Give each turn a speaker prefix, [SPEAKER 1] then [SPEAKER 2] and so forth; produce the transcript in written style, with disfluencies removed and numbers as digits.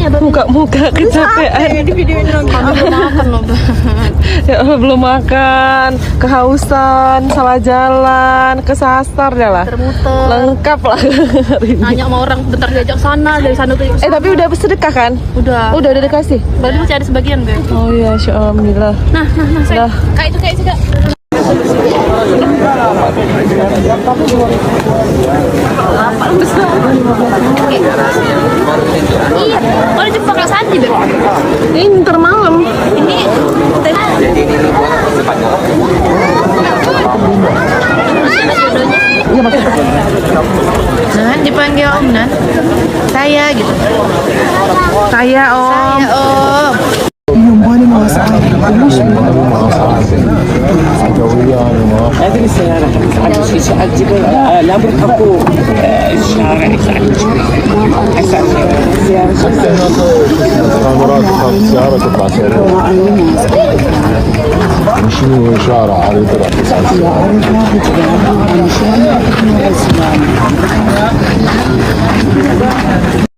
[SPEAKER 1] Muka kecapean.
[SPEAKER 2] Di video ini belum makan loh.
[SPEAKER 1] Ya Allah, belum makan, kehausan, salah jalan, kesasar dah lah.
[SPEAKER 2] Termuter.
[SPEAKER 1] Lengkap lah hari ini.
[SPEAKER 2] Nanya sama orang bentar diajak sana, dari sana tuh.
[SPEAKER 1] Tapi udah sedekah kan?
[SPEAKER 2] Udah
[SPEAKER 1] dikasih.
[SPEAKER 2] baru masih ada sebagian deh.
[SPEAKER 1] Oh iya, alhamdulillah.
[SPEAKER 2] Nah, saya.
[SPEAKER 1] Nah.
[SPEAKER 2] Kayak itu juga. Iya, kalau Jepang nggak saji deh.
[SPEAKER 1] Ini ntar malam.
[SPEAKER 2] Ini
[SPEAKER 3] Nan dipanggil Om Nan. Saya gitu.
[SPEAKER 1] Saya Om.
[SPEAKER 3] Ya Om.
[SPEAKER 4] هذه السيارة عندي شي ساعات تجيب لا بركبوا الشارع يساعد
[SPEAKER 5] مرات تخاف السيارة تطلع سيارة شنو شارع على